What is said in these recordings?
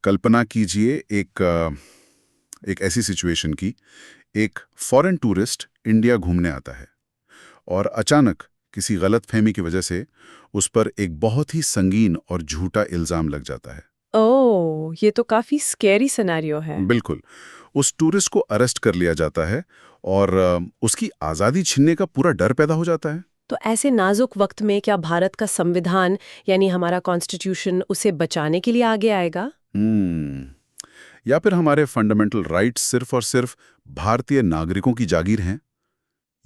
कल्पना कीजिए एक ऐसी सिचुएशन की। एक फॉरेन टूरिस्ट इंडिया घूमने आता है और अचानक किसी गलतफहमी की वजह से उस पर एक बहुत ही संगीन और झूठा इल्जाम लग जाता है। ओह, ये तो काफी स्कैरी सिनेरियो है। बिल्कुल। उस टूरिस्ट को अरेस्ट कर लिया जाता है और उसकी आज़ादी छीनने का पूरा डर पैदा हो जाता है। तो ऐसे नाजुक वक्त में क्या भारत का संविधान यानी हमारा कॉन्स्टिट्यूशन उसे बचाने के लिए आगे आएगा? हम्म या फिर हमारे फंडामेंटल राइट्स सिर्फ और सिर्फ भारतीय नागरिकों की जागीर हैं?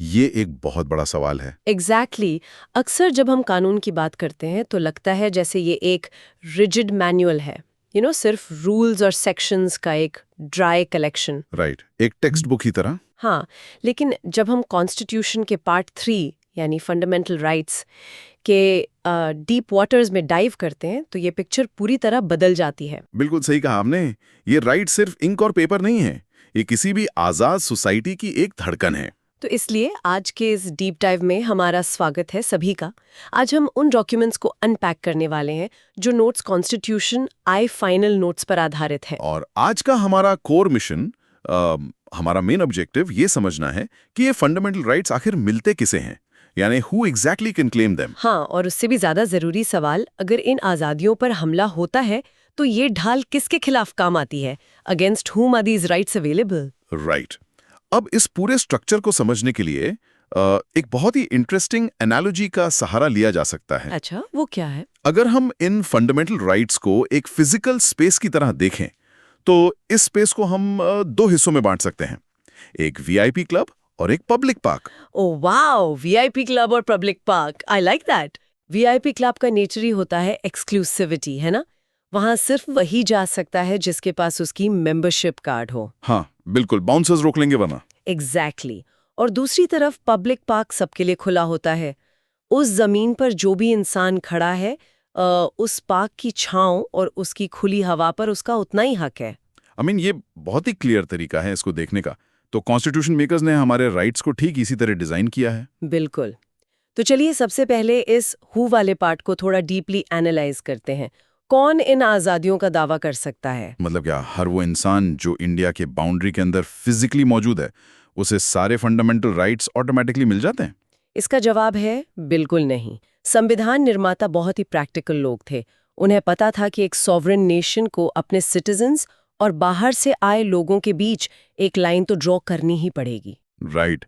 ये एक बहुत बड़ा सवाल है। एग्जैक्टली। अक्सर जब हम कानून की बात करते हैं तो लगता है जैसे ये एक रिजिड मैनुअल है, सिर्फ रूल्स और सेक्शंस का एक ड्राई कलेक्शन। राइट, एक टेक्स्ट बुक की तरह। हाँ, लेकिन जब हम कॉन्स्टिट्यूशन के पार्ट 3 यानी फंडामेंटल राइट्स के डीप वाटर्स में डाइव करते हैं तो ये पिक्चर पूरी तरह बदल जाती है। बिल्कुल सही कहा आपने। ये राइट सिर्फ इंक और पेपर नहीं है, ये किसी भी आजाद सोसाइटी की एक धड़कन है। तो इसलिए आज के इस डीप डाइव में हमारा स्वागत है सभी का। आज हम उन डॉक्यूमेंट्स को अनपैक करने वाले हैं जो notes constitution I final notes पर आधारित है। और आज का हमारा कोर मिशन, हमारा मेन ऑब्जेक्टिव ये समझना है कि ये फंडामेंटल राइट्स आखिर मिलते किसे हैं, यानी who exactly can claim them. हाँ, और उससे भी ज्यादा जरूरी सवाल, अगर इन आजादियों पर हमला होता है तो ये ढाल किसके खिलाफ काम आती है? Against whom are these rights available? Right. अब इस पूरे स्ट्रक्चर को समझने के लिए एक बहुत ही इंटरेस्टिंग एनालॉजी का सहारा लिया जा सकता है। अच्छा, वो क्या है? अगर हम इन फंडामेंटल राइट्स को एक फिजिकल स्पेस की तरह देखें तो इस स्पेस को हम दो हिस्सों में बांट सकते हैं, एक वीआईपी क्लब और एक public park. Oh wow, VIP club और public park, I like that. VIP club का नेचर ही होता है एक्सक्लूसिविटी, है ना? वहां सिर्फ वही जा सकता है जिसके पास उसकी मेंबरशिप कार्ड हो। हाँ बिल्कुल, बाउंसर्स रोक लेंगे वरना। एग्जैक्टली। और दूसरी तरफ पब्लिक पार्क सबके लिए खुला होता है। उस जमीन पर जो भी इंसान खड़ा है, उस पार्क की छांव और उसकी खुली हवा पर उसका उतना ही हक है। ये बहुत ही क्लियर तरीका है इसको देखने का। तो कॉन्स्टिट्यूशन मेकर्स ने हमारे राइट्स को ठीक इसी तरह डिजाइन किया है। बिल्कुल। तो चलिए सबसे पहले इस हु वाले पार्ट को थोड़ा डीपली एनालाइज करते हैं। कौन इन आजादियों का दावा कर सकता है? मतलब क्या हर वो इंसान जो इंडिया के बाउंड्री के अंदर फिजिकली मौजूद है, उसे सारे फंडामेंटल राइट्स ऑटोमेटिकली मिल जाते हैं? इसका जवाब है बिल्कुल नहीं। संविधान निर्माता बहुत ही प्रैक्टिकल लोग थे। उन्हें पता था कि एक सॉवरेन नेशन को अपने सिटीजन्स और बाहर से आए लोगों के बीच एक लाइन तो ड्रॉ करनी ही पड़ेगी। राइट।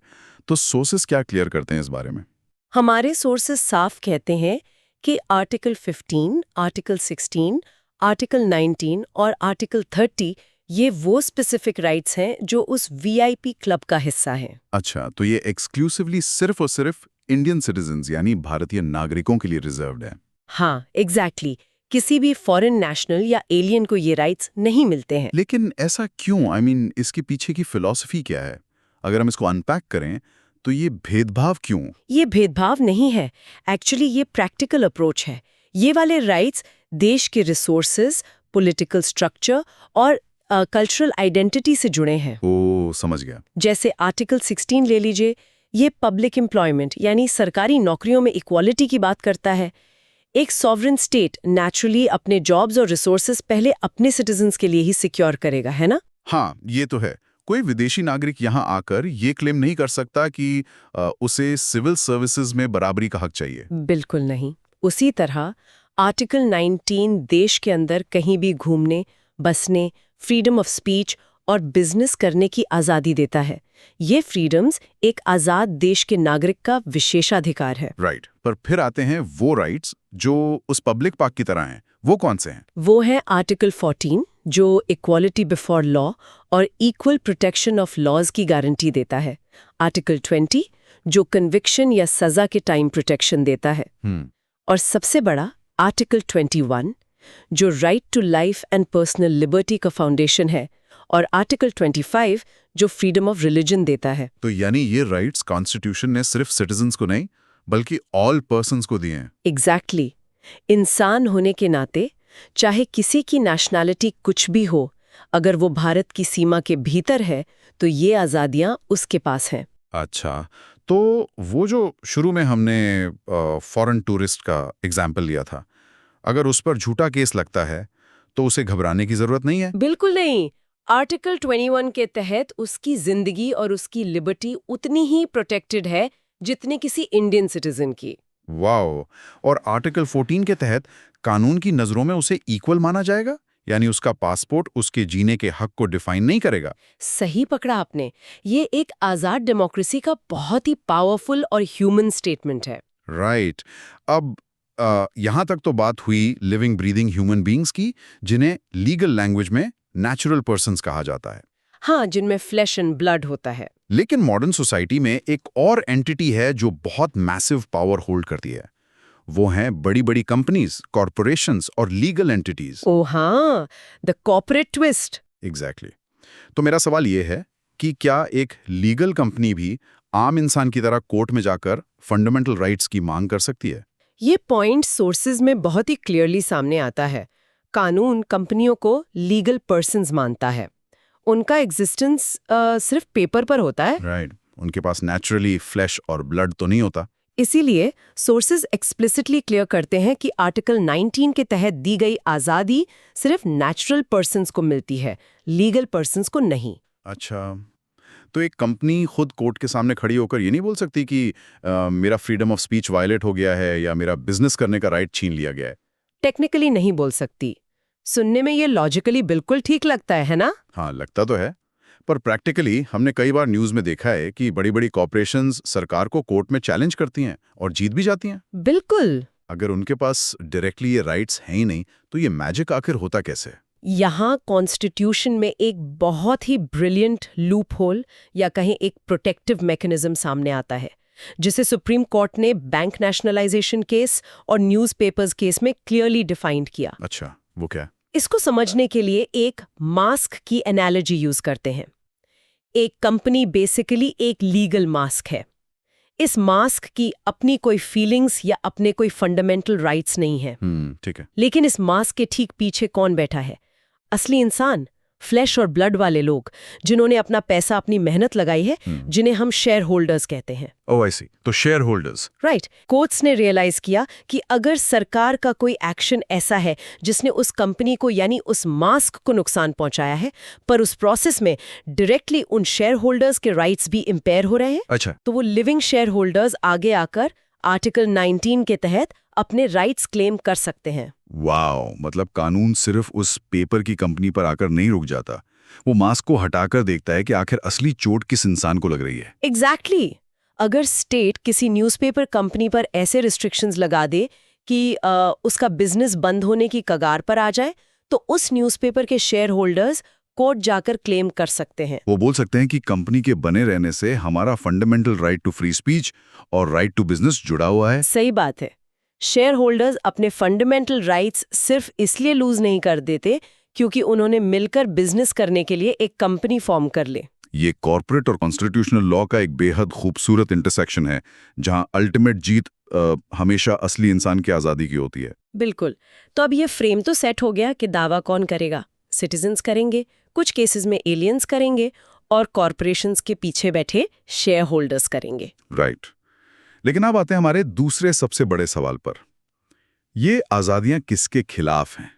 तो सोर्सेस क्या क्लियर करते हैं इस बारे में? हमारे सोर्सेस साफ कहते हैं कि आर्टिकल 15, आर्टिकल 16, आर्टिकल 19 और आर्टिकल 30 ये वो स्पेसिफिक राइट्स हैं जो उस वीआईपी क्लब का हिस्सा हैं। अच्छा, तो ये एक्सक्लूसिवली सिर्फ और सिर्फ इंडियन सिटीजन्स यानी भारतीय नागरिकों के लिए रिजर्व्ड है? हाँ, एग्जैक्टली। किसी भी फॉरेन नेशनल या एलियन को ये राइट्स नहीं मिलते हैं। लेकिन ऐसा क्यों? इसके पीछे की फिलॉसफी क्या है? अगर हम इसको अनपैक करें तो ये भेदभाव क्यों? ये भेदभाव नहीं है, एक्चुअली ये प्रैक्टिकल अप्रोच है। ये वाले राइट्स देश के रिसोर्सेज, पॉलिटिकल स्ट्रक्चर और कल्चरल आइडेंटिटी से जुड़े हैं। ओ, समझ गया। जैसे आर्टिकल 16 ले लीजिए, ये पब्लिक एम्प्लॉयमेंट यानी सरकारी नौकरियों में इक्वालिटी की बात करता है। एक सॉवरेन स्टेट नेचुरली अपने जॉब्स और रिसोर्सेज पहले अपने सिटीजन्स के लिए ही सिक्योर करेगा, है ना? हाँ, ये तो है। कोई विदेशी नागरिक यहाँ आकर ये क्लेम नहीं कर सकता कि उसे सिविल सर्विसेज में बराबरी का हक चाहिए। बिल्कुल नहीं। उसी तरह आर्टिकल 19 देश के अंदर कहीं भी घूमने, बसने, फ्रीडम ऑफ स्पीच और बिजनेस करने की आज़ादी देता है। ये फ्रीडम्स एक आज़ाद देश के नागरिक का विशेषाधिकार है। राइट। पर फिर आते हैं वो राइट्स जो उस पब्लिक पार्क की तरह हैं। वो कौन से हैं? वो है आर्टिकल 14 जो इक्वालिटी बिफोर लॉ और इक्वल प्रोटेक्शन ऑफ लॉज की गारंटी देता है। आर्टिकल 20 जो कन्विक्शन या सजा के टाइम प्रोटेक्शन देता है। और सबसे बड़ा आर्टिकल 21 जो right to life and personal liberty का फाउंडेशन है, और आर्टिकल 25 जो फ्रीडम ऑफ रिलीजन देता है। तो यानी ये राइट्स कॉन्स्टिट्यूशन ने सिर्फ सिटीजन्स को नहीं बल्कि ऑल पर्सन्स को दिए हैं। एग्जैक्टली। इंसान होने के नाते चाहे किसी की नेशनैलिटी कुछ भी हो, अगर वो भारत की सीमा के भीतर है तो ये आज़ादियाँ उसके पास हैं। अच्छा, तो वो जो शुरू में हमने फॉरेन टूरिस्ट का एग्जाम्पल लिया था, अगर उस पर झूठा केस लगता है तो उसे घबराने की जरूरत नहीं है। बिल्कुल नहीं। आर्टिकल 21 के तहत उसकी जिंदगी और उसकी लिबर्टी उतनी ही प्रोटेक्टेड है जितनी किसी इंडियन सिटीजन की। वाओ। और आर्टिकल 14 के तहत कानून की नजरों में उसे इक्वल माना जाएगा, यानी उसका पासपोर्ट उसके जीने के हक को डिफाइन नहीं करेगा। सही पकड़ा आपने। ये एक आजाद डेमोक्रेसी का बहुत ही पावरफुल और ह्यूमन स्टेटमेंट है। राइट। अब यहां तक तो बात हुई लिविंग ब्रीदिंग ह्यूमन बीइंग्स की, जिन्हें लीगल लैंग्वेज में नेचुरल पर्सन्स कहा जाता है। हाँ, जिनमें फ्लैश एंड ब्लड होता है। लेकिन मॉडर्न सोसाइटी में एक और एंटिटी है जो बहुत मैसिव पावर होल्ड करती है। वो हैं बड़ी-बड़ी कंपनीज, कॉरपोरेशंस और लीगल एंटिटीज। ओ हाँ, द कॉर्पोरेट ट्विस्ट। एग्जैक्टली। तो मेरा सवाल ये है कि क्या एक लीगल कंपनी भी आम इंसान की तरह कोर्ट में जाकर फंडामेंटल राइट्स की मांग कर सकती है? ये पॉइंट सोर्सेज में बहुत ही क्लियरली सामने आता है। कानून कंपनियों को लीगल पर्सन्स मानता है। उनका एग्जिस्टेंस सिर्फ पेपर पर होता है। राइट। उनके पास नेचुरली फ्लैश और ब्लड तो नहीं होता। इसीलिए सोर्सेज एक्सप्लिसिटली क्लियर करते हैं कि आर्टिकल 19 के तहत दी गई आज़ादी सिर्फ नेचुरल पर्सन्स को मिलती है, लीगल पर्सन्स को नहीं। अच्छा, तो एक कंपनी खुद कोर्ट के सामने खड़ी होकर ये नहीं बोल सकती कि मेरा फ्रीडम ऑफ स्पीच वायलेट हो गया है या मेरा बिजनेस करने का राइट छीन लिया गया है? टेक्निकली नहीं बोल सकती। सुनने में ये लॉजिकली बिल्कुल ठीक लगता है ना? हाँ, लगता तो है। पर प्रैक्टिकली हमने कई बार न्यूज़ में देखा है कि बड़ी-बड़ी कॉर्पोरेशंस सरकार को कोर्ट में चैलेंज करती हैं और जीत भी जाती हैं। बिल्कुल। अगर उनके पास डायरेक्टली ये राइट्स हैं ही नहीं, तो ये मैजिक आखिर होता कैसे? यहाँ कॉन्स्टिट्यूशन में एक बहुत ही ब्रिलियंट लूप होल या कहीं एक प्रोटेक्टिव मैकेनिज्म सामने आता है, जिसे सुप्रीम कोर्ट ने बैंक नेशनलाइजेशन केस और न्यूज़पेपर्स केस में क्लियरली डिफाइंड किया। अच्छा, वो क्या? इसको समझने के लिए एक मास्क की एनालॉजी यूज करते हैं। एक कंपनी बेसिकली एक लीगल मास्क है। इस मास्क की अपनी कोई फीलिंग्स या अपने कोई फंडामेंटल राइट्स नहीं है। ठीक है। लेकिन इस मास्क के ठीक पीछे कौन बैठा है? असली इंसान, फ्लैश और ब्लड वाले लोग, जिन्होंने अपना पैसा, अपनी मेहनत लगाई है, जिन्हें हम शेयर होल्डर्स कहते हैं। ओह, आई सी। तो शेयर होल्डर्स। राइट। कोर्ट्स ने रियलाइज किया कि अगर सरकार का कोई एक्शन ऐसा है जिसने उस कंपनी को यानी उस मास्क को नुकसान पहुंचाया है, पर उस प्रोसेस में डायरेक्टली उन शेयर होल्डर्स के राइट्स भी इम्पेयर हो रहे हैं, अच्छा, तो वो लिविंग शेयर होल्डर्स आगे आकर आर्टिकल 19 के तहत अपने राइट्स क्लेम कर सकते हैं। वाओ। मतलब कानून सिर्फ उस पेपर की कंपनी पर आकर नहीं रुक जाता, वो मास्क को हटाकर देखता है कि आखिर असली चोट किस इंसान को लग रही है। एग्जैक्टली। अगर स्टेट किसी न्यूज़पेपर कंपनी पर ऐसे रिस्ट्रिक्शंस लगा दे कि उसका बिजनेस बंद होने की कगार पर आ जाए, तो उस न्यूज़पेपर के शेयर होल्डर्स कोर्ट जाकर क्लेम कर सकते हैं। वो बोल सकते हैं कि कंपनी के बने रहने से हमारा fundamental right to free speech और राइट टू बिजनेस जुड़ा हुआ है। सही बात है। शेयर होल्डर्स अपने फंडामेंटल राइट्स सिर्फ इसलिए लूज नहीं कर देते क्योंकि उन्होंने मिलकर बिजनेस करने के लिए एक कंपनी फॉर्म कर ले। ये कॉर्पोरेट और कॉन्स्टिट्यूशनल लॉ का एक बेहद खूबसूरत इंटरसेक्शन है, जहां अल्टीमेट जीत हमेशा असली इंसान की आज़ादी की होती है। बिल्कुल। तो अब ये फ्रेम तो सेट हो गया कि दावा कौन करेगा। सिटीजन्स करेंगे, कुछ केसेस में एलियंस करेंगे और कॉरपोरेशंस के पीछे बैठे शेयर होल्डर्स करेंगे। राइट। लेकिन अब आते हैं हमारे दूसरे सबसे बड़े सवाल पर। ये आज़ादियां किसके खिलाफ हैं?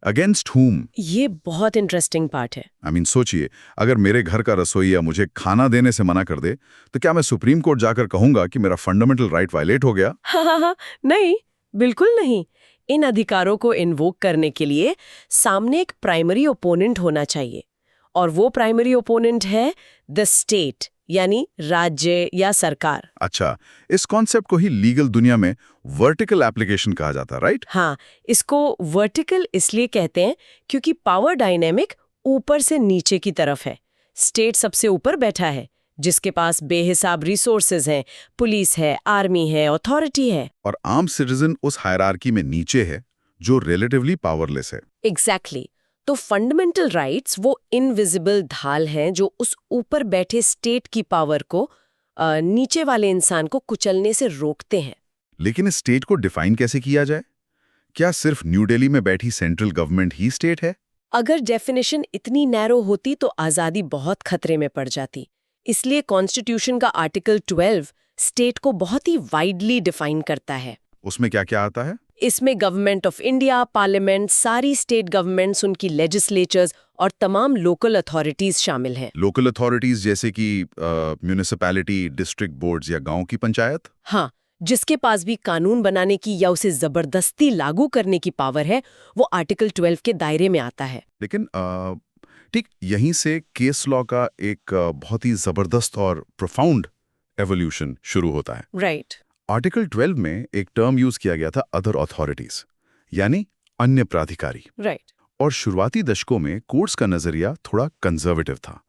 Against whom? ये बहुत इंटरेस्टिंग पार्ट है। सोचिए, अगर मेरे घर का रसोइया मुझे खाना देने से मना कर दे, तो क्या मैं सुप्रीम कोर्ट जाकर कहूंगा कि मेरा फंडामेंटल राइट वायलेट हो गया? हाँ, नहीं, बिल्कुल नहीं। इन अधिकारों को इन्वोक करने के लिए सामने एक प्राइमरी ओपोनेंट होना चाहिए, और वो प्राइमरी ओपोनेंट है द स्टेट, यानी राज्य या सरकार। अच्छा, इस कॉन्सेप्ट को ही लीगल दुनिया में वर्टिकल एप्लीकेशन कहा जाता है, राइट? हाँ, इसको वर्टिकल इसलिए कहते हैं क्योंकि पावर डायनेमिक ऊपर से नीचे की तरफ है। स्टेट सबसे ऊपर बैठा है, जिसके पास बेहिसाब रिसोर्सेज हैं, पुलिस है, आर्मी है, अथॉरिटी है। और आम सिटीजन उस हायरार्की में नीचे है, जो रिलेटिवली पावरलेस है। एग्जैक्टली। तो फंडामेंटल राइट्स वो इनविजिबल ढाल हैं जो उस ऊपर बैठे स्टेट की पावर को नीचे वाले इंसान को कुचलने से रोकते हैं। लेकिन इस स्टेट को डिफाइन कैसे किया जाए? क्या सिर्फ न्यू दिल्ली में बैठी सेंट्रल गवर्नमेंट ही स्टेट है? अगर डेफिनेशन इतनी नैरो होती तो आज़ादी बहुत खतरे में पड़ जाती। इसलिए कॉन्स्टिट्यूशन का आर्टिकल 12 स्टेट को बहुत ही वाइडली डिफाइन करता है। उसमें क्या क्या आता है? इसमें गवर्नमेंट ऑफ इंडिया, पार्लियामेंट, सारी स्टेट गवर्नमेंट्स, उनकी लेजिस्लेचर्स और तमाम लोकल अथॉरिटीज शामिल हैं। लोकल अथॉरिटीज जैसे कि म्यूनिसिपैलिटी, डिस्ट्रिक्ट बोर्ड्स या गांव की पंचायत? हाँ, जिसके पास भी कानून बनाने की या उसे जबरदस्ती लागू करने की पावर है, वो आर्टिकल 12 के दायरे में आता है। लेकिन ठीक यहीं से केस लॉ का एक बहुत ही जबरदस्त और प्रोफाउंड एवोल्यूशन शुरू होता है। राइट। आर्टिकल 12 में एक टर्म यूज किया गया था, अदर अथॉरिटीज, यानी अन्य प्राधिकारी। राइट। और शुरुआती दशकों में कोर्ट्स का नजरिया थोड़ा कंजर्वेटिव था।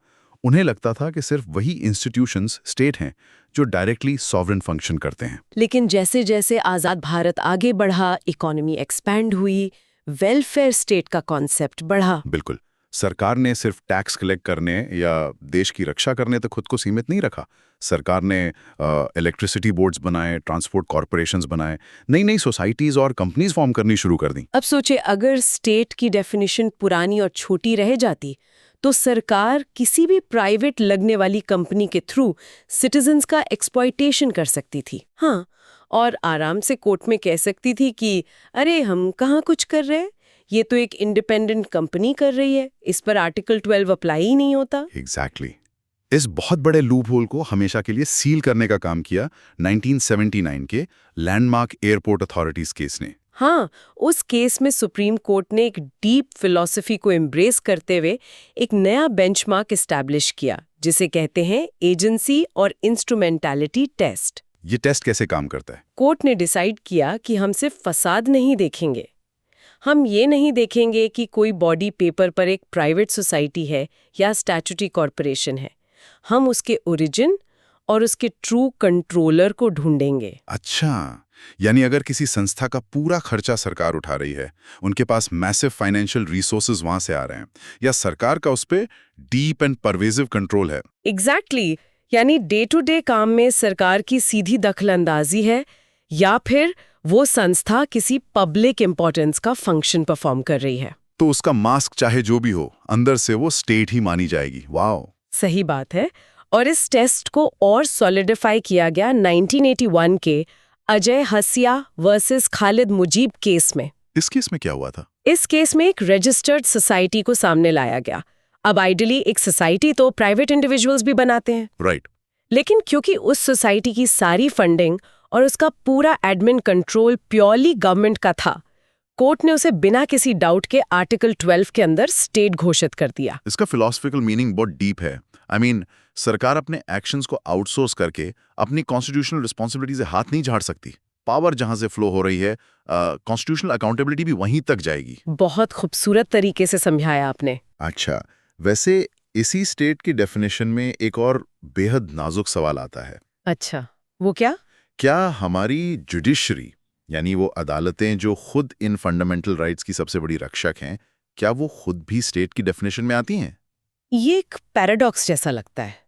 उन्हें लगता था कि सिर्फ वही इंस्टीट्यूशंस स्टेट हैं जो डायरेक्टली सॉवरेन फंक्शन करते हैं। लेकिन जैसे जैसे आज़ाद भारत आगे बढ़ा, इकोनॉमी एक्सपैंड हुई, वेलफेयर स्टेट का कॉन्सेप्ट बढ़ा। बिल्कुल, सरकार ने सिर्फ टैक्स कलेक्ट करने या देश की रक्षा करने तक खुद को सीमित नहीं रखा। सरकार ने इलेक्ट्रिसिटी बोर्ड्स बनाए, ट्रांसपोर्ट कॉरपोरेशंस बनाए, नई नई सोसाइटीज और कंपनीज फॉर्म करनी शुरू कर दी। अब सोचे, अगर स्टेट की डेफिनेशन पुरानी और छोटी रह जाती तो सरकार किसी भी प्राइवेट लगने वाली कंपनी के थ्रू सिटीजन्स का एक्सप्लॉयटेशन कर सकती थी। हाँ, और आराम से कोर्ट में कह सकती थी कि अरे हम कहाँ कुछ कर रहे हैं, ये तो एक इंडिपेंडेंट कंपनी कर रही है, इस पर आर्टिकल 12 अप्लाई ही नहीं होता। एग्जैक्टली। इस बहुत बड़े लूप होल को हमेशा के लिए सील करने का काम किया 1979 के लैंडमार्क एयरपोर्ट अथॉरिटीज केस ने। हाँ, उस केस में सुप्रीम कोर्ट ने एक डीप फिलॉसफी को एम्ब्रेस करते हुए एक नया बेंचमार्क एस्टैब्लिश किया, जिसे कहते हैं एजेंसी और इंस्ट्रूमेंटैलिटी टेस्ट। ये टेस्ट कैसे काम करता है? कोर्ट ने डिसाइड किया कि हम सिर्फ फसाद नहीं देखेंगे, हम ये नहीं देखेंगे कि कोई बॉडी पेपर पर एक प्राइवेट सोसाइटी है या स्टैट्यूटरी कॉरपोरेशन है, हम उसके ओरिजिन और उसके ट्रू कंट्रोलर को ढूंढेंगे। अच्छा, यानी अगर किसी संस्था का पूरा खर्चा सरकार उठा रही है, उनके पास मैसिव फाइनेंशियल रिसोर्सेज वहां से आ रहे हैं, या सरकार का उस पे डीप एंड परवेजिव कंट्रोल है। एग्जैक्टली, यानी डे टू डे काम में सरकार की सीधी दखलंदाजी है, या फिर वो संस्था किसी पब्लिक इंपॉर्टेंस का फंक्शन परफॉर्म कर रही है। तो उसका मास्क चाहे जो भी हो, अंदर से वो स्टेट ही मानी जाएगी। वाओ, सही बात है। और इस टेस्ट को और सॉलिडिफाई किया गया 1981 के अजय हसिया वर्सेस खालिद मुजीब केस में। इस केस में क्या हुआ था? इस केस में एक रजिस्टर्ड सोसाइटी को सामने लाया गया। अब आइडियली एक सोसाइटी तो प्राइवेट इंडिविजुअल्स भी बनाते हैं, राइट। लेकिन क्योंकि उस सोसाइटी की सारी फंडिंग और उसका पूरा एडमिन कंट्रोल प्योरली गवर्नमेंट का था, कोर्ट ने उसे बिना किसी डाउट के आर्टिकल 12 के अंदर स्टेट घोषित कर दिया। इसका फिलॉसफिकल मीनिंग बहुत डीप है। आई मीन, सरकार अपने एक्शंस को आउटसोर्स करके अपनी कॉन्स्टिट्यूशनल रिस्पॉन्सिबिलिटी से हाथ नहीं झाड़ सकती। पावर जहां से फ्लो हो रही है, कॉन्स्टिट्यूशनल अकाउंटेबिलिटी भी वहीं तक जाएगी। बहुत खूबसूरत तरीके से समझाया आपने। अच्छा, वैसे इसी स्टेट की डेफिनेशन में एक और बेहद नाजुक सवाल आता है। अच्छा, वो क्या? क्या हमारी जुडिशरी, यानी वो अदालतें जो खुद इन फंडामेंटल राइट्स की सबसे बड़ी रक्षक हैं, क्या वो खुद भी स्टेट की डेफिनेशन में आती हैं? ये एक पैराडॉक्स जैसा लगता है।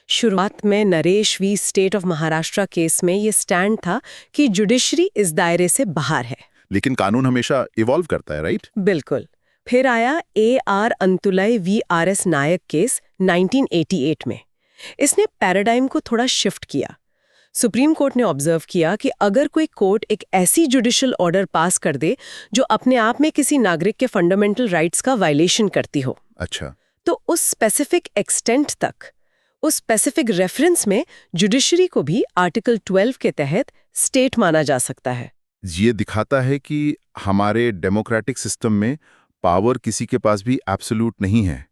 शुरुआत में Naresh v state of Maharashtra case में ये स्टैंड था कि जुडिशरी इस दायरे से बाहर है। लेकिन कानून हमेशा इवॉल्व करता है, राइट? बिल्कुल। फिर आया AR अंतुलय V RS नायक केस 1988 में। इसने पैराडाइम को थोड़ा शिफ्ट किया। सुप्रीम कोर्ट ने ऑब्जर्व किया कि अगर कोई कोर्ट एक ऐसी जुडिशियल ऑर्डर पास कर दे जो अपने आप में किसी नागरिक के फंडामेंटल राइट्स का वायलेशन करती हो, अच्छा, तो उस स्पेसिफिक एक्सटेंट तक, उस स्पेसिफिक रेफरेंस में जुडिशरी को भी आर्टिकल 12 के तहत स्टेट माना जा सकता है। ये दिखाता है कि हमारे डेमोक्रेटिक सिस्टम में पावर किसी के पास भी एब्सोल्यूट नहीं है।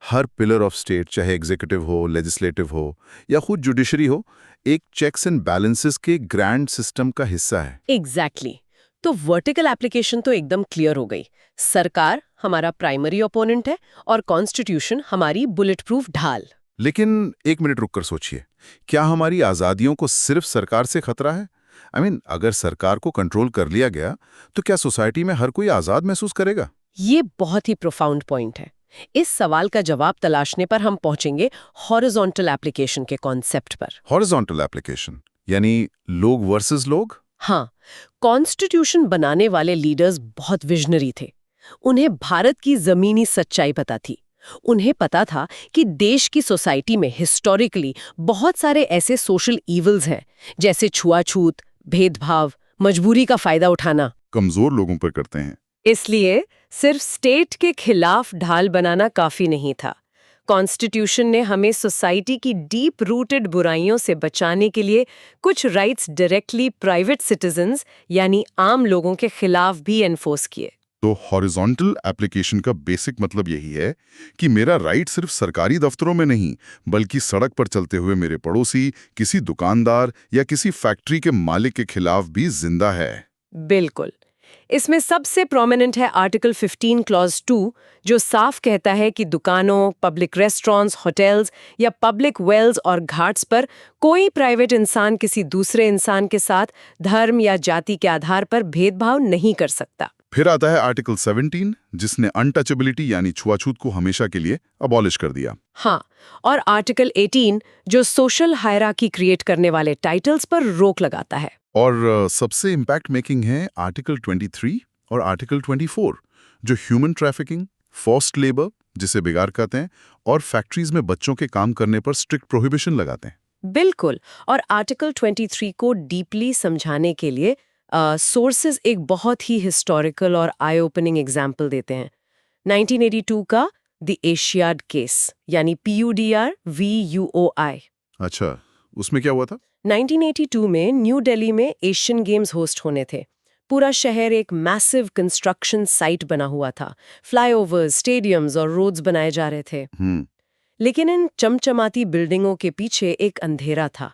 हर पिलर ऑफ स्टेट, चाहे एग्जीक्यूटिव हो, लेजिस्लेटिव हो या खुद जुडिशरी हो, एक चेक्स एंड बैलेंसेस के ग्रैंड सिस्टम का हिस्सा है। एग्जैक्टली। तो वर्टिकल एप्लीकेशन तो एकदम क्लियर हो गई। सरकार हमारा प्राइमरी ओपोनेंट है और कॉन्स्टिट्यूशन हमारी बुलेट प्रूफ ढाल। लेकिन एक मिनट रुककर सोचिए, क्या हमारी आज़ादियों को सिर्फ सरकार से खतरा है? आई मीन, अगर सरकार को कंट्रोल कर लिया गया तो क्या सोसाइटी में हर कोई आज़ाद महसूस करेगा? ये बहुत ही प्रोफाउंड पॉइंट है। इस सवाल का जवाब तलाशने पर हम पहुंचेंगे हॉरिजॉन्टल एप्लीकेशन के कॉन्सेप्ट पर। हॉरिजॉन्टल एप्लीकेशन यानी लोग वर्सेस लोग? हाँ, कॉन्स्टिट्यूशन बनाने वाले लीडर्स बहुत विजनरी थे। उन्हें भारत की जमीनी सच्चाई पता थी। उन्हें पता था कि देश की सोसाइटी में हिस्टोरिकली बहुत सारे ऐसे सोशल इवल्स हैं, जैसे छुआछूत, भेदभाव, मजबूरी का फायदा उठाना। कमजोर लोगों पर करते हैं। इसलिए सिर्फ स्टेट के खिलाफ ढाल बनाना काफी नहीं था। कॉन्स्टिट्यूशन ने हमें सोसाइटी की डीप रूटेड बुराइयों से बचाने के लिए कुछ राइट्स डायरेक्टली प्राइवेट सिटीजन्स यानी आम लोगों के खिलाफ भी एनफोर्स किए। तो हॉरिजॉन्टल एप्लीकेशन का बेसिक मतलब यही है कि मेरा राइट सिर्फ सरकारी दफ्तरों में नहीं, बल्कि सड़क पर चलते हुए मेरे पड़ोसी, किसी दुकानदार या किसी फैक्ट्री के मालिक के खिलाफ भी जिंदा है। बिल्कुल। इसमें सबसे प्रोमिनेंट है आर्टिकल 15 क्लॉज 2, जो साफ कहता है कि दुकानों, पब्लिक रेस्टोरेंट्स, होटल्स या पब्लिक वेल्स और घाट्स पर कोई प्राइवेट इंसान किसी दूसरे इंसान के साथ धर्म या जाति के आधार पर भेदभाव नहीं कर सकता। फिर आता है आर्टिकल 17, जिसने अनटचेबिलिटी यानी छुआछूत को हमेशा के लिए अबॉलिश कर दिया। हाँ, और आर्टिकल 18 जो सोशल हायरार्की क्रिएट करने वाले टाइटल्स पर रोक लगाता है। और सबसे इम्पैक्ट मेकिंग है आर्टिकल 23 और आर्टिकल 24, जो ह्यूमन ट्रैफिकिंग, फोर्स्ड लेबर जिसे बिगाड़ कहते हैं, और फैक्ट्रीज में बच्चों के काम करने पर स्ट्रिक्ट प्रोहिबिशन लगाते हैं। बिल्कुल। और आर्टिकल 23 को डीपली समझाने के लिए सोर्सेज एक बहुत ही हिस्टोरिकल और आई ओपनिंग एग्जाम्पल देते हैं। 1982 का द एशियाड केस, यानी PUDR-VUOI। अच्छा, उसमें क्या हुआ था? 1982 में न्यू दिल्ली में एशियन गेम्स होस्ट होने थे। पूरा शहर एक मैसिव कंस्ट्रक्शन साइट बना हुआ था। फ्लाईओवर्स, स्टेडियम्स और रोड्स बनाए जा रहे थे। लेकिन इन चमचमाती बिल्डिंगों के पीछे एक अंधेरा था।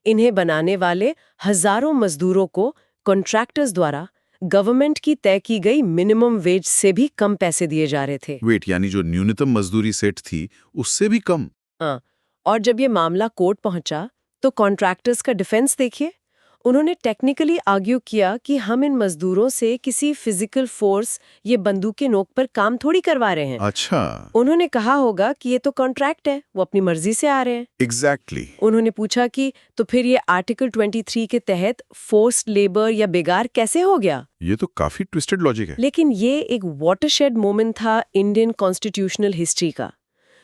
इन्हें बनाने वाले हजारों मजदूरों को कॉन्ट्रैक्टर्स द्वारा गवर्नमेंट की तय की गई मिनिमम वेज से भी कम पैसे दिए जा रहे थे। वेट, यानी जो न्यूनतम मजदूरी सेट थी उससे भी कम? हाँ, और जब ये मामला कोर्ट पहुंचा तो कॉन्ट्रैक्टर्स का डिफेंस देखिए। उन्होंने टेक्निकली आर्ग्यू किया कि हम इन मजदूरों से किसी फिजिकल फोर्स ये बंदूकें नोक पर काम थोड़ी करवा रहे हैं। अच्छा। उन्होंने कहा होगा कि ये तो कॉन्ट्रैक्ट है, वो अपनी मर्जी से आ रहे हैं। एग्जैक्टली। उन्होंने पूछा कि तो फिर ये आर्टिकल 23 के तहत फोर्स्ड लेबर या बेगार कैसे हो गया? ये तो काफी ट्विस्टेड लॉजिक है। लेकिन ये एक वाटरशेड मोमेंट था इंडियन कॉन्स्टिट्यूशनल हिस्ट्री का।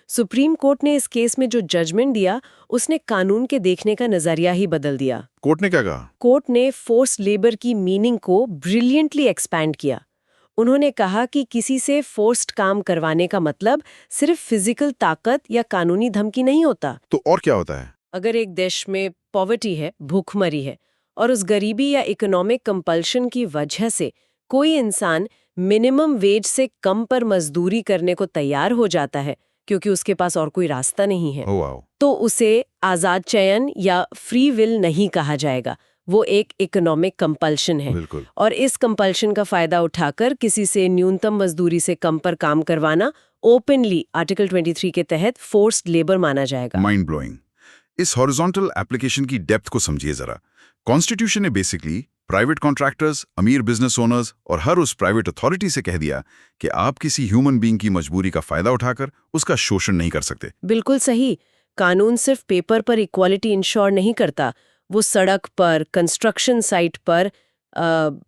सुप्रीम कोर्ट ने इस केस में जो जजमेंट दिया, उसने कानून के देखने का नजरिया ही बदल दिया। कोर्ट ने क्या कहा? कोर्ट ने फोर्स्ड लेबर की मीनिंग को ब्रिलियंटली एक्सपैंड किया। उन्होंने कहा कि किसी से फोर्स्ड काम करवाने का मतलब सिर्फ फिजिकल ताकत या कानूनी धमकी नहीं होता। तो और क्या होता है? अगर एक देश में पॉवर्टी है, भूखमरी है, और उस गरीबी या इकोनॉमिक कंपल्शन की वजह से कोई इंसान मिनिमम वेज से कम पर मजदूरी करने को तैयार हो जाता है क्योंकि उसके पास और कोई रास्ता नहीं है, तो उसे आजाद चयन या फ्री विल नहीं कहा जाएगा। वो एक इकोनॉमिक कंपल्शन है। बिल्कुल। और इस कंपल्शन का फायदा उठाकर किसी से न्यूनतम मजदूरी से कम पर काम करवाना ओपनली आर्टिकल 23 के तहत फोर्स्ड लेबर माना जाएगा। Mind blowing. इस हॉरिजॉन्टल एप्लीकेशन की डेप्थ को समझिए जरा। कॉन्स्टिट्यूशन ने बेसिकली प्राइवेट कॉन्ट्रैक्टर्स, अमीर बिजनेस ओनर्स और हर उस प्राइवेट अथॉरिटी से कह दिया कि आप किसी ह्यूमन बीइंग की मजबूरी का फायदा उठाकर उसका शोषण नहीं कर सकते। बिल्कुल सही। कानून सिर्फ पेपर पर इक्वालिटी इंश्योर नहीं करता, वो सड़क पर, कंस्ट्रक्शन साइट पर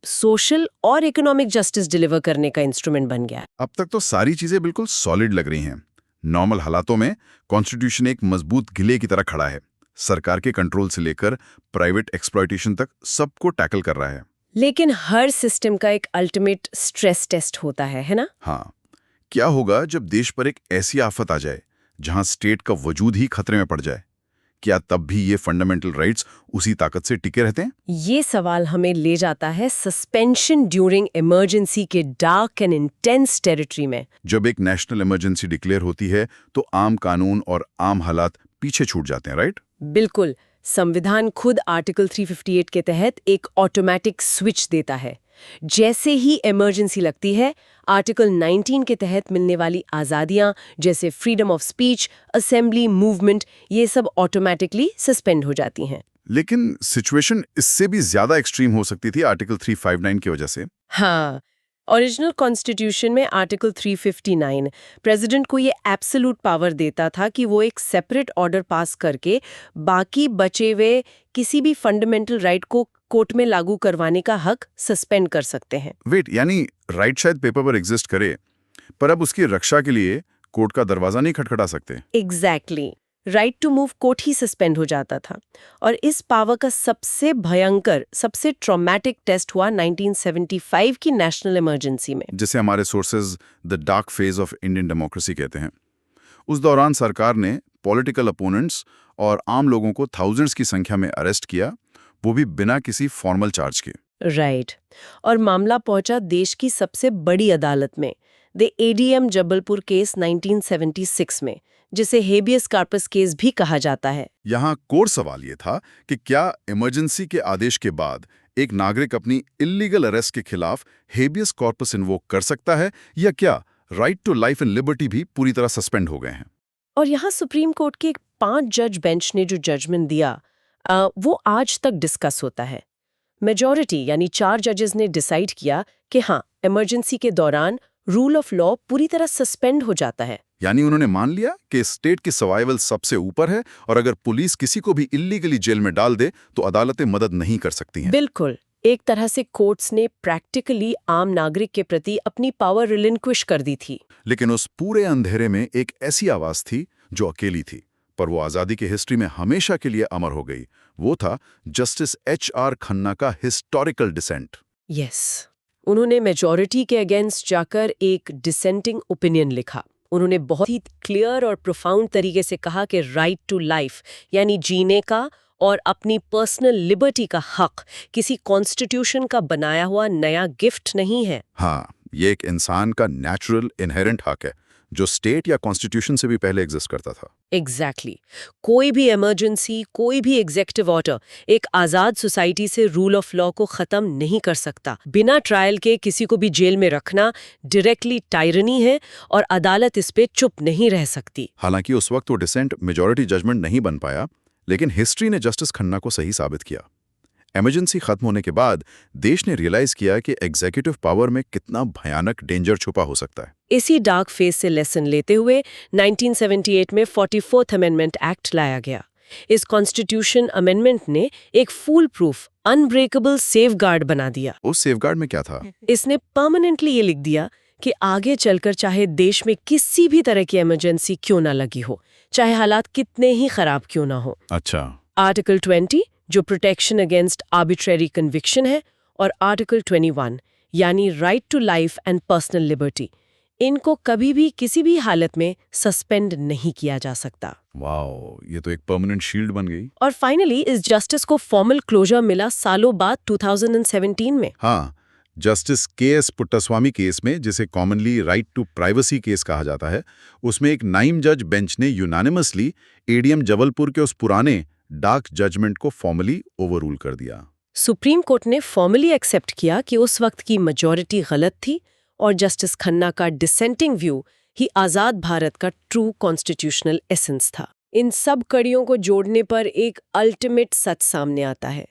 सोशल और इकोनॉमिक जस्टिस डिलीवर करने का इंस्ट्रूमेंट बन गया है। अब तक तो सारी चीजें बिल्कुल सॉलिड लग रही हैं। नॉर्मल हालातों में कॉन्स्टिट्यूशन एक मजबूत किले की तरह खड़ा है। सरकार के कंट्रोल से लेकर प्राइवेट एक्सप्लॉयटेशन तक सबको टैकल कर रहा है। लेकिन हर सिस्टम का एक अल्टीमेट स्ट्रेस टेस्ट होता है ना? हाँ, क्या होगा जब देश पर एक ऐसी आफत आ जाए जहां स्टेट का वजूद ही खतरे में पड़ जाए? क्या तब भी ये फंडामेंटल राइट्स उसी ताकत से टिके रहते हैं? ये सवाल हमें ले जाता है सस्पेंशन ड्यूरिंग इमरजेंसी के डार्क एंड इंटेंस टेरिटरी में। जब एक नेशनल इमरजेंसी डिक्लेयर होती है तो आम कानून और आम हालात पीछे छूट जाते हैं, राइट? बिल्कुल। संविधान खुद आर्टिकल 358 के तहत एक ऑटोमेटिक स्विच देता है। जैसे ही इमरजेंसी लगती है, आर्टिकल 19 के तहत मिलने वाली आज़ादियां जैसे freedom of speech, assembly, movement, ये सब ऑटोमेटिकली सस्पेंड हो जाती हैं। लेकिन सिचुएशन इससे भी ज्यादा एक्सट्रीम हो सकती थी आर्टिकल 359 की वजह से। हाँ, ओरिजिनल कॉन्स्टिट्यूशन में आर्टिकल 359 प्रेसिडेंट को ये एब्सोल्यूट पावर देता था कि वो एक सेपरेट ऑर्डर पास करके बाकी बचे हुए किसी भी फंडामेंटल राइट को कोर्ट में लागू करवाने का हक सस्पेंड कर सकते हैं। वेट, यानी राइट शायद पेपर पर एग्जिस्ट करे, पर अब उसकी रक्षा के लिए कोर्ट का दरवाजा नहीं खटखटा सकते। Exactly. Right to move court ही सस्पेंड हो जाता था। और इस पावर का सबसे भयंकर, सबसे ट्रॉमेटिक टेस्ट हुआ 1975 की नेशनल इमरजेंसी में। जिसे हमारे sources the dark phase of Indian democracy कहते हैं। उस दौरान सरकार ने पॉलिटिकल अपोनेंट्स और आम लोगों को थाउजेंड्स की संख्या में अरेस्ट किया, वो भी बिना किसी फॉर्मल चार्ज के। राइट। और मामला पहुंचा देश की सबसे बड़ी अदालत में, द एडीएम जबलपुर केस 1976 में, जिसे हेबियस कार्पस केस भी कहा जाता है। यहाँ कोर सवाल ये था कि क्या इमरजेंसी के आदेश के बाद एक नागरिक अपनी इल्लीगल अरेस्ट के खिलाफ हेबियस कॉर्पस इन्वोक कर सकता है, या क्या right to life and liberty भी पूरी तरह सस्पेंड हो गए हैं। और यहाँ सुप्रीम कोर्ट के एक 5 जज बेंच ने जो जजमेंट दिया, वो आज तक डिस्कस होता है। मेजॉरिटी यानी 4 जजेस ने डिसाइड किया कि हाँ, इमरजेंसी के दौरान रूल ऑफ लॉ पूरी तरह सस्पेंड हो जाता है। यानी उन्होंने मान लिया कि स्टेट की सर्वाइवल सबसे ऊपर है, और अगर पुलिस किसी को भी इल्लीगली जेल में डाल दे तो अदालतें मदद नहीं कर सकती हैं। बिल्कुल। एक तरह से कोर्ट्स ने प्रैक्टिकली आम नागरिक के प्रति अपनी पावर रिलिंक्विश कर दी थी। लेकिन उस पूरे अंधेरे में एक ऐसी आवाज थी जो अकेली थी, पर वो आजादी की हिस्ट्री में हमेशा के लिए अमर हो गई। वो था जस्टिस एच.आर. खन्ना का हिस्टोरिकल डिसेंट। यस, उन्होंने मेजॉरिटी के अगेंस्ट जाकर एक डिसेंटिंग ओपिनियन लिखा। उन्होंने बहुत ही क्लियर और प्रोफाउंड तरीके से कहा कि राइट टू लाइफ यानी जीने का और अपनी पर्सनल लिबर्टी का हक किसी कॉन्स्टिट्यूशन का बनाया हुआ नया गिफ्ट नहीं है। हाँ, ये एक इंसान का नेचुरल इनहेरेंट हक है, जो स्टेट या कॉन्स्टिट्यूशन से भी पहले एग्जिस्ट करता था। एग्जैक्टली। कोई भी इमरजेंसी, कोई भी एग्जीक्यूटिव ऑर्डर एक आजाद सोसाइटी से रूल ऑफ लॉ को खत्म नहीं कर सकता। बिना ट्रायल के किसी को भी जेल में रखना डायरेक्टली टायरनी है, और अदालत इस पे चुप नहीं रह सकती। हालांकि उस वक्त वो डिसेंट मेजॉरिटी जजमेंट नहीं बन पाया, लेकिन हिस्ट्री ने जस्टिस खन्ना को सही साबित किया। इमरजेंसी खत्म होने के बाद देश ने रियलाइज किया कि एग्जीक्यूटिव पावर में कितना भयानक डेंजर छुपा हो सकता है। इसी डार्क फेज से लेसन लेते हुए 1978 में 44th अमेंडमेंट एक्ट लाया गया। इस कॉन्स्टिट्यूशन अमेंडमेंट ने एक फूल प्रूफ, अनब्रेकेबल सेफगार्ड बना दिया। उस सेफगार्ड में क्या था? इसने परमानेंटली ये लिख दिया कि आगे चलकर चाहे देश में किसी भी तरह की इमरजेंसी क्यों ना लगी हो, चाहे हालात कितने ही खराब क्यों ना हो। अच्छा। आर्टिकल 20 जो प्रोटेक्शन अगेंस्ट आर्बिट्रेरी कन्विक्शन है, और आर्टिकल 21 यानी right to life and personal liberty, इनको कभी भी किसी भी हालत में सस्पेंड नहीं किया जा सकता। वाओ, ये तो एक परमानेंट शील्ड बन गई। और फाइनली इस जस्टिस को फॉर्मल क्लोजर मिला सालों बाद 2017 में। हाँ, जस्टिस के.एस. पुट्टास्वामी केस में, जिसे commonly right to privacy case कहा जाता है, उसमें एक 9 जज बेंच ने यूनानिमसली एडीएम जबलपुर के उस पुराने डार्क जजमेंट को फॉर्मली ओवररूल कर दिया। सुप्रीम कोर्ट ने फॉर्मली एक्सेप्ट किया कि उस वक्त की मेजॉरिटी गलत थी, और जस्टिस खन्ना का डिसेंटिंग व्यू ही आजाद भारत का ट्रू कॉन्स्टिट्यूशनल एसेंस था। इन सब कड़ियों को जोड़ने पर एक अल्टीमेट सच सामने आता है।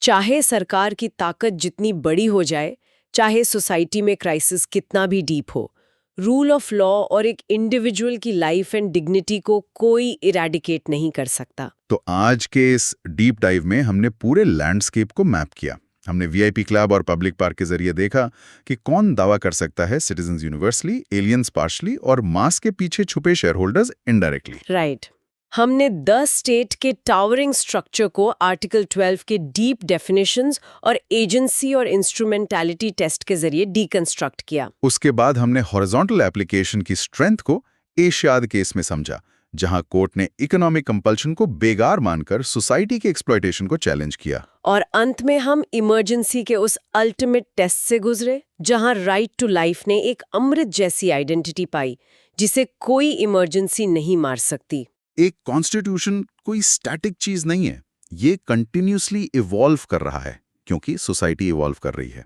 चाहे सरकार की ताकत जितनी बड़ी हो जाए, चाहे सोसाइटी में क्राइसिस कितना भी डीप हो, रूल ऑफ लॉ और एक इंडिविजुअल की लाइफ एंड डिग्निटी को कोई इरेडिकेट नहीं कर सकता। तो आज के इस डीप डाइव में हमने पूरे लैंडस्केप को मैप किया। हमने वीआईपी क्लब और पब्लिक पार्क के जरिए देखा कि कौन दावा कर सकता है सिटीजन्स यूनिवर्सली, एलियंस पार्शली और मास के पीछे छुपे शेयर होल्डर्स इनडायरेक्टली। राइट। हमने 10 स्टेट के टावरिंग स्ट्रक्चर को आर्टिकल 12 के डीप डेफिनेशंस और एजेंसी और इंस्ट्रूमेंटैलिटी टेस्ट के जरिए डीकंस्ट्रक्ट किया। उसके बाद हमने हॉरिजॉन्टल एप्लीकेशन की स्ट्रेंथ को एशियाद केस में समझा, जहां कोर्ट ने इकोनॉमिक कंपल्शन को बेकार मानकर सोसाइटी के एक्सप्लॉयटेशन को चैलेंज किया। और अंत में हम इमरजेंसी के उस अल्टीमेट टेस्ट से गुजरे, जहां राइट टू लाइफ ने एक अमृत जैसी आइडेंटिटी पाई, जिसे कोई इमरजेंसी नहीं मार सकती। एक कॉन्स्टिट्यूशन कोई स्टैटिक चीज नहीं है, ये कंटिन्यूसली इवॉल्व कर रहा है, क्योंकि सोसाइटी इवॉल्व कर रही है।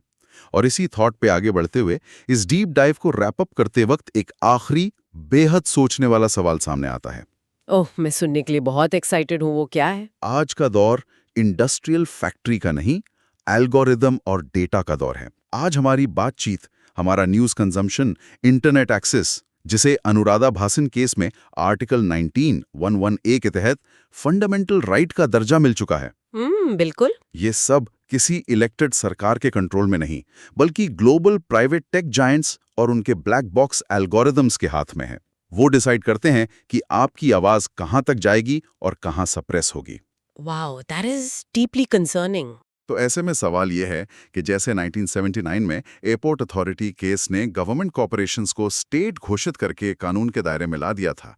और इसी थॉट पे आगे बढ़ते हुए इस डीप डाइव को रैप अप करते वक्त एक आखिरी बेहद सोचने वाला सवाल सामने आता है। ओह, मैं सुनने के लिए बहुत एक्साइटेड हूँ। वो क्या है? आज का दौर इंडस्ट्रियल फैक्ट्री का नहीं, एल्गोरिदम और डेटा का दौर है। आज हमारी बातचीत, हमारा न्यूज कंजम्पशन, इंटरनेट एक्सेस, जिसे अनुराधा भासिन केस में आर्टिकल 19(1)(a) के तहत फंडामेंटल राइट का दर्जा मिल चुका है। बिल्कुल। ये सब किसी इलेक्टेड सरकार के कंट्रोल में नहीं, बल्कि ग्लोबल प्राइवेट टेक जायंट्स और उनके ब्लैक बॉक्स एल्गोरिदम्स के हाथ में है। वो डिसाइड करते हैं कि आपकी आवाज कहां तक जाएगी और कहां सप्रेस होगी। Wow, that is deeply concerning. तो ऐसे में सवाल यह है कि जैसे 1979 में एयरपोर्ट अथॉरिटी केस ने गवर्नमेंट कॉर्पोरेशंस को स्टेट घोषित करके कानून के दायरे में ला दिया था,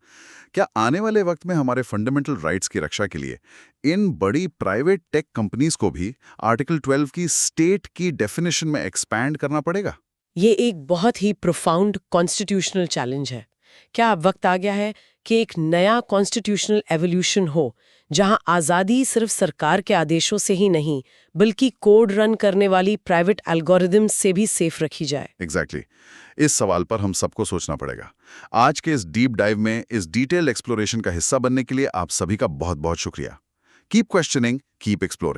क्या आने वाले वक्त में हमारे फंडामेंटल राइट्स की रक्षा के लिए इन बड़ी प्राइवेट टेक कंपनीज को भी आर्टिकल 12 की स्टेट की डेफिनेशन में एक्सपैंड करना पड़ेगा? ये एक बहुत ही प्रोफाउंड कॉन्स्टिट्यूशनल चैलेंज है। क्या अब वक्त आ गया है कि एक नया कॉन्स्टिट्यूशनल एवोल्यूशन हो, जहां आज़ादी सिर्फ सरकार के आदेशों से ही नहीं, बल्कि कोड रन करने वाली प्राइवेट एल्गोरिदम्स से भी सेफ रखी जाए? एग्जैक्टली इस सवाल पर हम सबको सोचना पड़ेगा। आज के इस डीप डाइव में इस डिटेल एक्सप्लोरेशन का हिस्सा बनने के लिए आप सभी का बहुत बहुत शुक्रिया। Keep questioning, keep exploring.